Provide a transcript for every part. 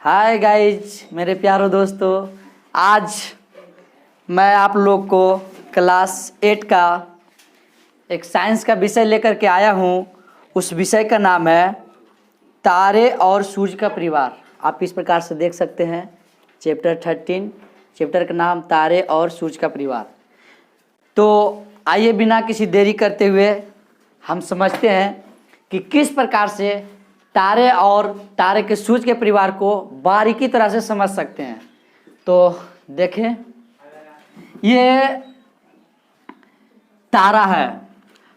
Hi guys, मेरे प्यारो दोस्तों। आज मैं आप लोग को क्लास 8 का एक साइंस का विषय लेकर के आया हूँ। उस विषय का नाम है तारे और सूर्य का परिवार। आप इस प्रकार से देख सकते हैं चैप्टर 13, चैप्टर का नाम तारे और सूर्य का परिवार। तो आइए बिना किसी देरी करते हुए हम समझते हैं कि किस प्रकार से तारे और तारे के सूर्य के परिवार को बारीकी तरह से समझ सकते हैं। तो देखें, ये तारा है,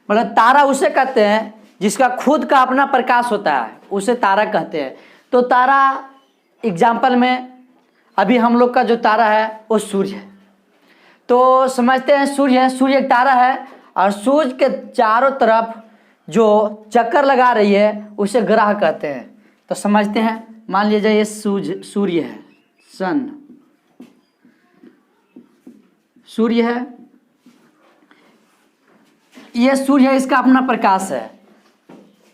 मतलब तारा उसे कहते हैं जिसका खुद का अपना प्रकाश होता है, उसे तारा कहते हैं। तो तारा एग्जाम्पल में अभी हम लोग का जो तारा है वो सूर्य है। तो समझते हैं सूर्य है, सूर्य एक तारा है और सूर्य के चारों तरफ जो चक्कर लगा रही है उसे ग्रह कहते हैं। तो समझते हैं, मान लीजिए ये सूर्य है, सन सूर्य है, ये सूर्य है, इसका अपना प्रकाश है।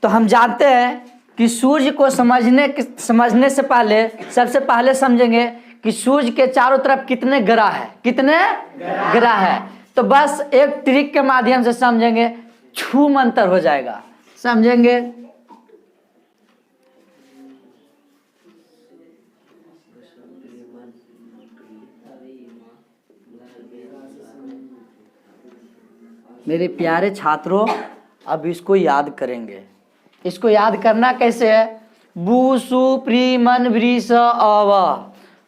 तो हम जानते हैं कि सूर्य को समझने से पहले सबसे पहले समझेंगे कि सूर्य के चारों तरफ कितने ग्रह है, कितने ग्रह है। तो बस एक ट्रिक के माध्यम से समझेंगे, छू मंतर हो जाएगा, समझेंगे। मेरे प्यारे छात्रों, अब इसको याद करेंगे। इसको याद करना कैसे है? बूसु प्रीमन वृष अव,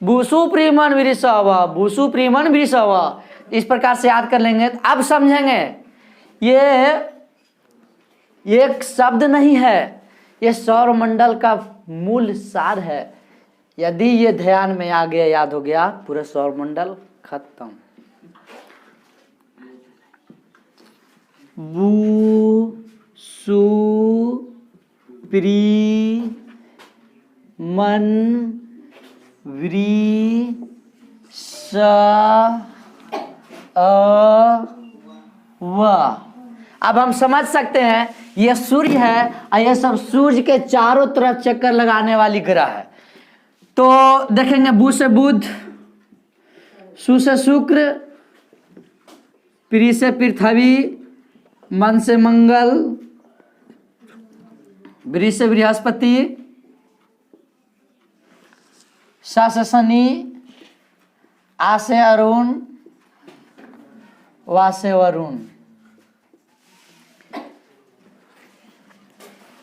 बूसु प्रीमन वृष अव, बूसु प्रीमन वृष अव, इस प्रकार से याद कर लेंगे। अब समझेंगे ये एक शब्द नहीं है, ये सौरमंडल का मूल सार है। यदि ये ध्यान में आ गया, याद हो गया, पूरा सौरमंडल खत्म। बू सु प्री मन व्री स अ व। अब हम समझ सकते हैं यह सूर्य है और यह सब सूर्य के चारों तरफ चक्कर लगाने वाली ग्रह है। तो देखेंगे, बु से बुध, सु से शुक्र, प्री से पृथ्वी, मन से मंगल, वृष से बृहस्पति, स से शनि, आ से अरुण, वा से वरुण।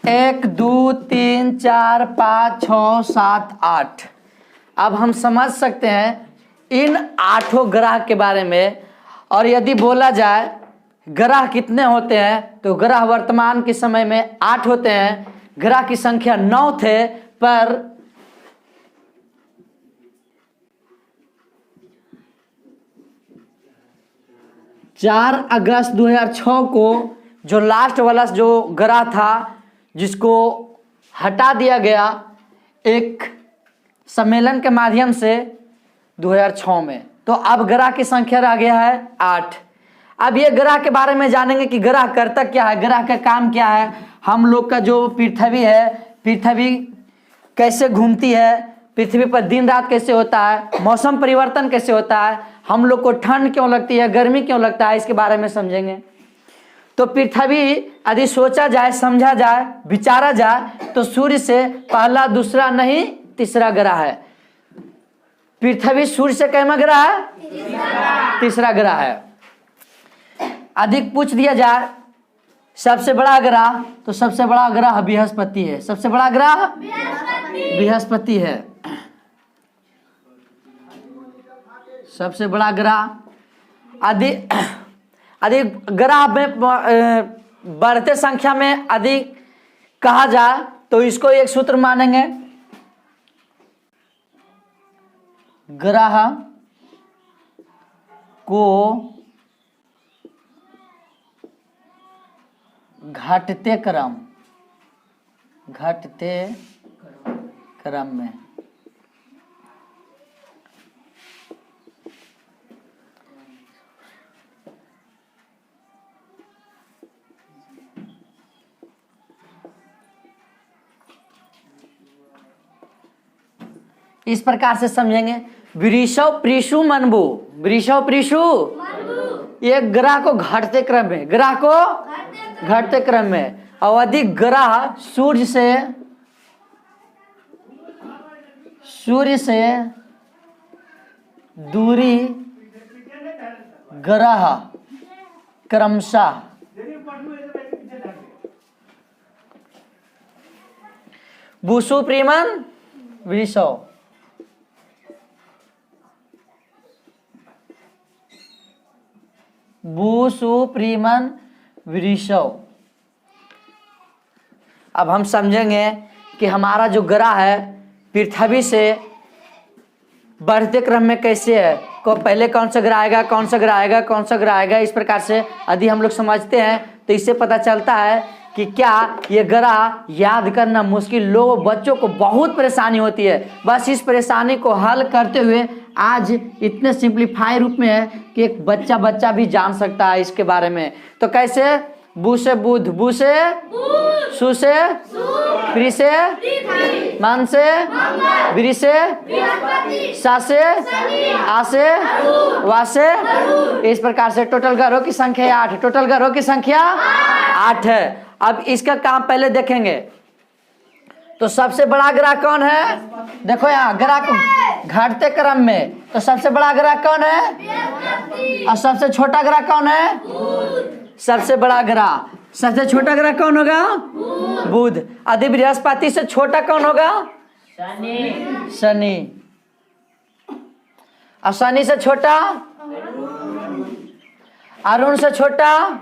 1 2 3 4 5 6 7 8। अब हम समझ सकते हैं इन 8 ग्रह के बारे में। और यदि बोला जाए ग्रह कितने होते हैं, तो ग्रह वर्तमान के समय में 8 होते हैं। ग्रह की संख्या 9 थे, पर चार अगस्त 2006 को जो लास्ट वाला जो ग्रह था, जिसको हटा दिया गया एक सम्मेलन के माध्यम से 2006 में। तो अब ग्रह की संख्या रह गया है 8। अब ये ग्रह के बारे में जानेंगे कि ग्रह करता क्या है, ग्रह का काम क्या है। हम लोग का जो पृथ्वी है, पृथ्वी कैसे घूमती है, पृथ्वी पर दिन रात कैसे होता है, मौसम परिवर्तन कैसे होता है, हम लोग को ठंड क्यों लगती है, गर्मी क्यों लगता है, इसके बारे में समझेंगे। तो पृथ्वी यदि सोचा जाए, समझा जाए, विचारा जाए, तो सूर्य से पहला दूसरा नहीं तीसरा ग्रह है। पृथ्वी सूर्य से कैमा ग्रह है? तीसरा ग्रह है। अधिक पूछ दिया जाए सबसे बड़ा ग्रह, तो सबसे बड़ा ग्रह बृहस्पति है। सबसे बड़ा ग्रह बृहस्पति है, सबसे बड़ा ग्रह। अधिक ग्रह में बढ़ते संख्या में अधिक कहा जाए तो इसको एक सूत्र मानेंगे, ग्रह को घटते क्रम में इस प्रकार से समझेंगे। वृषव प्रीषु मनबु, वृषव प्रीषु, ये ग्रह को घटते क्रम में, ग्रह को घटते क्रम में, अवधि ग्रह सूर्य से दूरी ग्रह क्रमशः बुसु प्रीमन वृषव, बुसु प्रीमन वृषव। अब हम समझेंगे कि हमारा जो ग्रह है पृथ्वी से बढ़ते क्रम में कैसे है, को पहले कौन सा ग्रह आएगा, कौन सा ग्रह आएगा, कौन सा ग्रह आएगा। इस प्रकार से यदि हम लोग समझते हैं तो इससे पता चलता है कि क्या ये ग्रह याद करना मुश्किल, लोगों बच्चों को बहुत परेशानी होती है। बस इस परेशानी को हल करते हुए आज इतने सिंप्लीफाई रूप में है कि एक बच्चा भी जान सकता है इसके बारे में। तो कैसे, बु से बुध, बु से सु से, प्री से मन से, वृ से सा से, आ से, वा से। इस प्रकार से टोटल ग्रहों की संख्या 8, टोटल ग्रहों की संख्या 8 है। अब इसका काम पहले देखेंगे। तो सबसे बड़ा ग्रह कौन है, देखो यहाँ ग्रह को घटते क्रम में, तो सबसे बड़ा ग्रह कौन है और सबसे छोटा ग्रह कौन है, सबसे बड़ा ग्रह, सबसे छोटा ग्रह कौन होगा, बुध। यदि बृहस्पति से छोटा कौन होगा, शनि। और शनि से छोटा, अरुण से छोटा,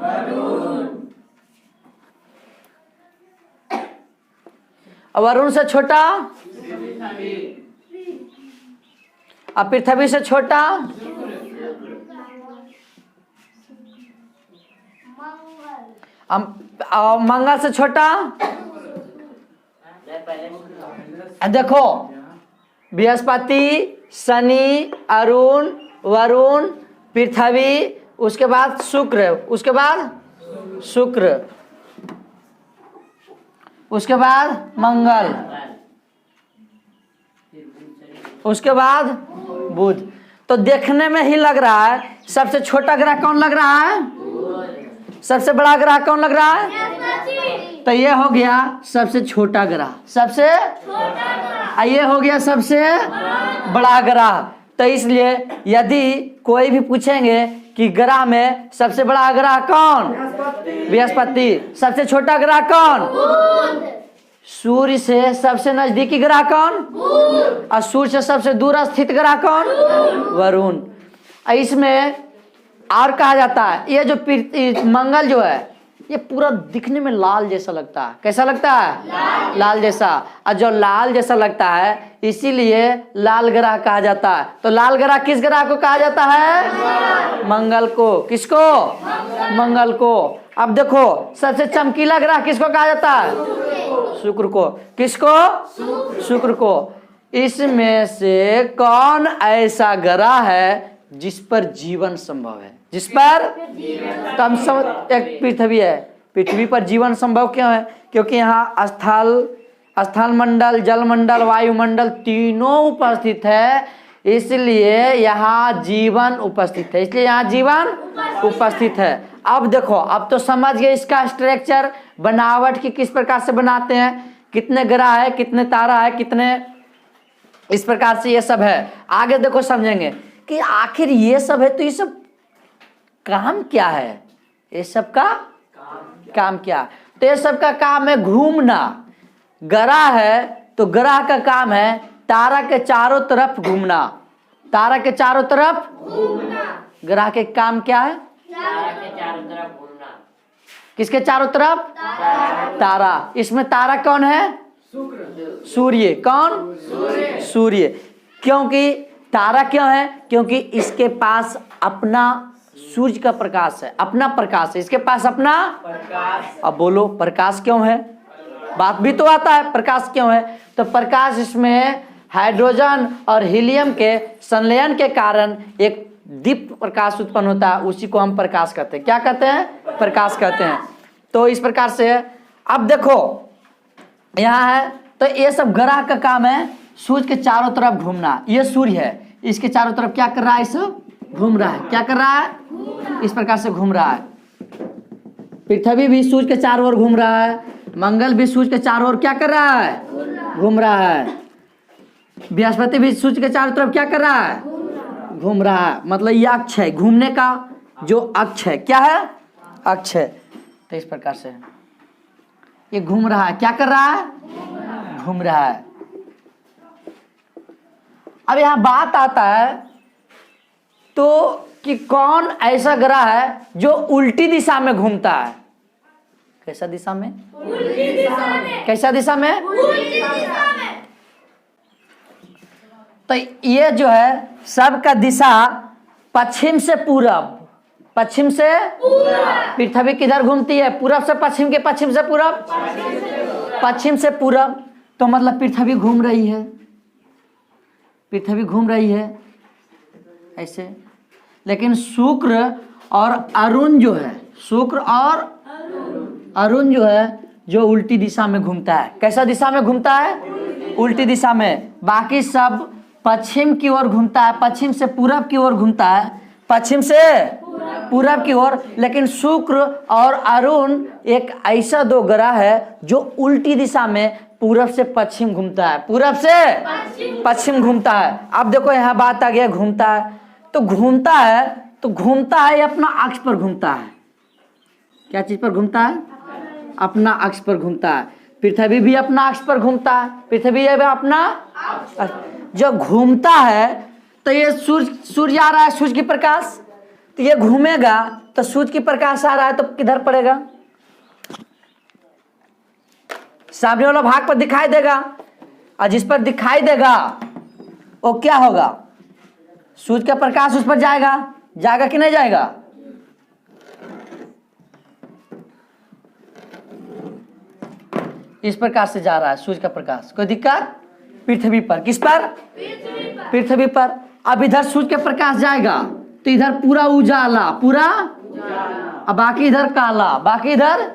और वरुण से छोटा, और पृथ्वी से छोटा, मंगल से छोटा। देखो बृहस्पति, शनि, अरुण, वरुण, पृथ्वी, उसके बाद शुक्र, उसके बाद शुक्र, उसके बाद मंगल, उसके बाद बुध। तो देखने में ही लग रहा है सबसे छोटा ग्रह कौन लग रहा है, सबसे बड़ा ग्रह कौन लग रहा है। तो ये हो गया सबसे छोटा ग्रह, सबसे ये हो गया सबसे बड़ा ग्रह। तो इसलिए यदि कोई भी पूछेंगे कि ग्रह में सबसे बड़ा ग्रह कौन, बृहस्पति। सबसे छोटा ग्रह कौन, सूर्य से सबसे नजदीकी ग्रह कौन, और सूर्य से सबसे दूर स्थित ग्रह कौन, वरुण। इसमें और कहा जाता है ये जो मंगल जो है ये पूरा दिखने में लाल जैसा लगता है। कैसा लगता है, लाल जैसा। और जो लाल जैसा लगता है इसीलिए लाल ग्रह कहा जाता है। तो लाल ग्रह किस ग्रह को कहा जाता है, मंगल को। किसको, मंगल को। अब देखो सबसे चमकीला ग्रह किसको कहा जाता है, शुक्र को। किसको, शुक्र को। इसमें से कौन ऐसा ग्रह है जिस पर जीवन संभव है, जिस पर कम से एक पृथ्वी है। पृथ्वी पर जीवन संभव क्यों है, क्योंकि यहाँ स्थल मंडल, जल मंडल, वायुमंडल तीनों उपस्थित है, इसलिए यहाँ जीवन उपस्थित है, इसलिए यहाँ जीवन उपस्थित है। अब देखो, अब तो समझ गए इसका स्ट्रक्चर, बनावट की किस प्रकार से बनाते हैं, कितने ग्रह है, कितने तारा है, कितने, इस प्रकार से ये सब है। आगे देखो समझेंगे कि आखिर ये सब है तो ये सब काम क्या है, ये सब का काम क्या है। तो ये सब का काम है घूमना। ग्रह है तो ग्रह का काम है तारा के चारों तरफ घूमना, तारा के चारों तरफ घूमना। ग्रह के काम क्या है, तारा के चारों तरफ घूमना। किसके चारों तरफ, तारा। इसमें तारा कौन है, सूर्य। कौन, सूर्य। क्योंकि तारा क्यों है, क्योंकि इसके पास अपना सूर्य का प्रकाश है, अपना प्रकाश है, इसके पास अपना प्रकाश। अब बोलो प्रकाश क्यों है, बात भी तो आता है प्रकाश क्यों है। तो प्रकाश इसमें हाइड्रोजन और हीलियम के संलयन के कारण एक दीप्त प्रकाश उत्पन्न होता है, उसी को हम प्रकाश कहते हैं। क्या कहते हैं, प्रकाश कहते हैं। तो इस प्रकार से अब देखो यहाँ है, तो ये सब ग्रह का काम है सूर्य के चारों तरफ घूमना। ये सूर्य है, इसके चारों तरफ क्या कर रहा है? इसे घूम रहा है। क्या कर रहा है? इस प्रकार से घूम रहा है। पृथ्वी भी सूर्य के चारों ओर घूम रहा है, मंगल भी सूर्य के चारों ओर क्या कर रहा है? घूम रहा है। बृहस्पति भी सूर्य के चारों तरफ क्या कर रहा है? घूम रहा है। मतलब ये अक्ष है, घूमने का जो अक्ष है, क्या है? अक्ष है। तो इस प्रकार से ये घूम रहा है। क्या कर रहा है? घूम रहा है। अब यहां बात आता है तो कि कौन ऐसा ग्रह है जो उल्टी दिशा में घूमता है? कैसा दिशा में? उल्टी दिशा में। कैसा दिशा में? उल्टी दिशा में। तो ये जो है सबका दिशा पश्चिम से पूरब, पश्चिम से पृथ्वी किधर घूमती है? पूरब से पश्चिम के पश्चिम से पूरब, पश्चिम से पूरब। तो मतलब पृथ्वी घूम रही है, पृथ्वी घूम रही है ऐसे। लेकिन शुक्र और अरुण जो है, शुक्र और अरुण जो है जो उल्टी दिशा में घूमता है। कैसा दिशा में घूमता है? उल्टी दिशा में। बाकी सब पश्चिम की ओर घूमता है, पश्चिम से पूरब की ओर घूमता है, पश्चिम से पूरब की ओर। लेकिन शुक्र और अरुण एक ऐसा दो ग्रह है जो उल्टी दिशा में पूरब से पश्चिम घूमता है, पूरब से पश्चिम घूमता है। अब देखो यहाँ बात आ गया घूमता है। तो घूमता है, तो घूमता है ये अपना अक्ष पर घूमता है। क्या चीज पर घूमता है? अपना अक्ष पर घूमता है। पृथ्वी भी अपना अक्ष पर घूमता है, पृथ्वी भी अपना जब घूमता है तो ये सूर्य आ रहा है, सूर्य की प्रकाश, तो ये घूमेगा तो सूर्य की प्रकाश आ रहा है तो किधर पड़ेगा? सामने वाला भाग पर दिखाई देगा, और जिस पर दिखाई देगा वो क्या होगा? सूर्य का प्रकाश उस पर जाएगा, जाएगा कि नहीं जाएगा? इस प्रकार से जा रहा है सूर्य का प्रकाश। कोई दिक्कत? पृथ्वी पर। किस पर? पृथ्वी पर। अब इधर सूर्य का प्रकाश जाएगा तो इधर पूरा उजाला, पूरा, अब बाकी इधर काला, बाकी इधर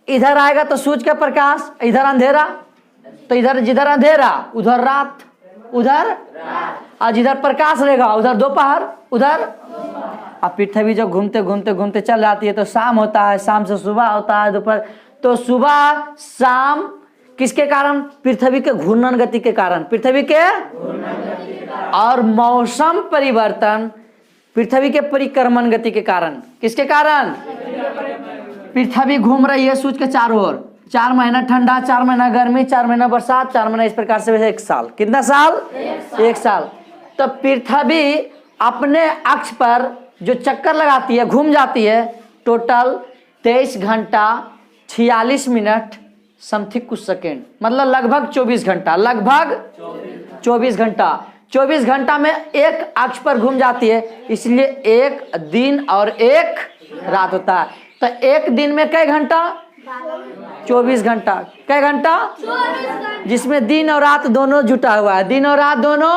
इधर आएगा तो सूर्य का प्रकाश, इधर अंधेरा, तो इधर जिधर अंधेरा उधर रात, उधर और जिधर प्रकाश रहेगा उधर दोपहर, उधर। अब पृथ्वी जब घूमते घूमते घूमते चल जाती है तो शाम होता है, शाम से सुबह होता है, दोपहर। तो सुबह शाम किसके कारण? पृथ्वी के घूर्णन गति के कारण, पृथ्वी के और मौसम परिवर्तन पृथ्वी के परिक्रमण गति के कारण। किसके कारण? पृथ्वी घूम रही है सूर्य के चारों ओर। 4 महीना ठंडा, 4 महीना गर्मी, 4 महीना बरसात, 4 महीना, इस प्रकार से 1 साल। कितना साल? 1 साल। तो पृथ्वी अपने अक्ष पर जो चक्कर लगाती है, घूम जाती है, टोटल 23 घंटा 46 मिनट समथिंग कुछ सेकेंड, मतलब लगभग 24 घंटा, लगभग 24 घंटा। 24 घंटा में एक अक्ष पर घूम जाती है, इसलिए एक दिन और एक रात होता है। तो एक दिन में कई घंटा? 24 घंटा। कई घंटा? जिसमें दिन और रात दोनों जुटा हुआ है, दिन और रात दोनों।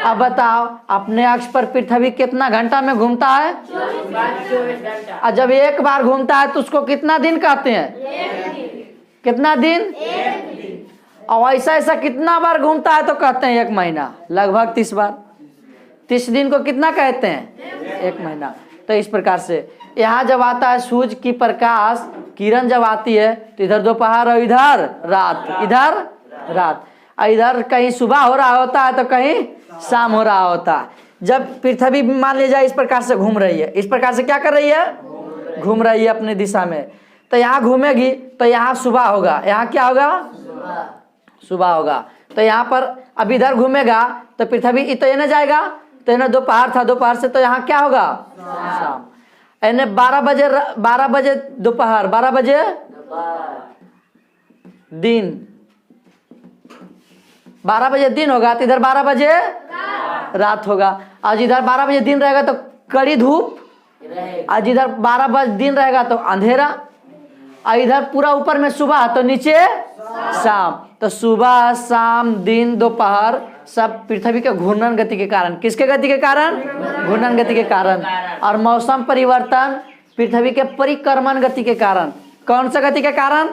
अब बताओ अपने अक्ष पर पृथ्वी कितना घंटा में घूमता है? 24 घंटा। और जब एक बार घूमता है तो उसको कितना दिन कहते हैं? कितना दिन? और ऐसा ऐसा कितना बार घूमता है तो कहते हैं 1 महीना, लगभग 30 बार। 30 दिन को कितना कहते हैं? 1 महीना। तो इस प्रकार से यहाँ जब आता है सूर्य की प्रकाश किरण जब आती है तो इधर दोपहर और इधर रात, इधर रात, और इधर कहीं सुबह हो रहा होता है तो कहीं शाम हो रहा होता है। जब पृथ्वी मान लीजिए इस प्रकार से घूम रही है, इस प्रकार से क्या कर रही है? घूम रही है अपनी दिशा में। तो यहाँ घूमेगी तो यहाँ सुबह होगा, यहाँ क्या होगा? सुबह होगा। तो यहाँ पर अब इधर घूमेगा तो पृथ्वी तो ये ना जाएगा, तो ये ना दोपहर था, दोपहर से तो यहाँ क्या होगा? शाम। यानी 12 बजे दोपहर, 12 बजे दिन, 12 बजे दिन होगा तो इधर 12 बजे रात होगा। आज इधर 12 बजे दिन रहेगा तो कड़ी धूप, आज इधर 12 बजे दिन रहेगा तो अंधेरा, और इधर पूरा ऊपर में सुबह तो नीचे शाम। तो सुबह शाम दिन दोपहर सब पृथ्वी के घूर्णन गति के कारण। किसके गति के कारण? घूर्णन गति के कारण। और मौसम परिवर्तन पृथ्वी के परिक्रमण गति के कारण। कौन सा गति के कारण?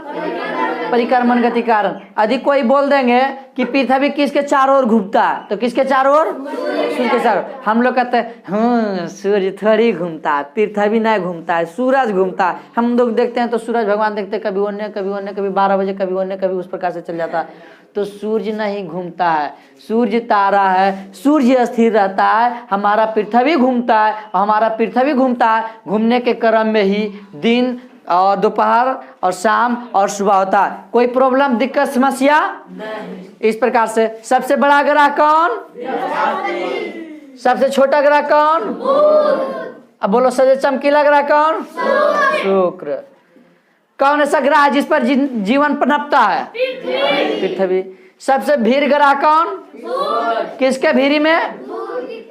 परिक्रमण गति कारण। यदि कोई बोल देंगे कि पृथ्वी किसके चारों ओर घूमता है, तो किसके चारों ओर? सूर्य के चारों। हम लोग कहते हैं हाँ सूर्य थोड़ी घूमता है, पृथ्वी नहीं घूमता है, सूरज घूमता है। हम लोग देखते हैं तो सूरज भगवान देखते हैं, कभी ओने कभी ओने, कभी 12 बजे कभी ओने कभी उस प्रकार से चल जाता है। तो सूर्य नहीं घूमता है, सूर्य तारा है, सूर्य स्थिर रहता है, हमारा पृथ्वी घूमता है, और हमारा पृथ्वी घूमता है। घूमने के क्रम में ही दिन और दोपहर और शाम और सुबह होता है। कोई प्रॉब्लम, दिक्कत, समस्या नहीं। इस प्रकार से सबसे बड़ा ग्रह कौन? सबसे छोटा ग्रह कौन? अब बोलो, सबसे चमकीला ग्रह कौन? शुक्र। कौन ऐसा ग्रह है जिस पर जीवन पनपता है? पृथ्वी। सबसे भीड़ ग्रह कौन? किसके भीरी में?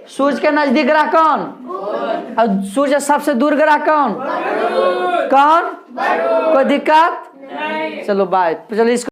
सूर्य के नजदीक ग्रह कौन? और सूर्य सबसे दूर ग्रह कौन? कौन? कोई दिक्कत? चलो बाय। चलो इसको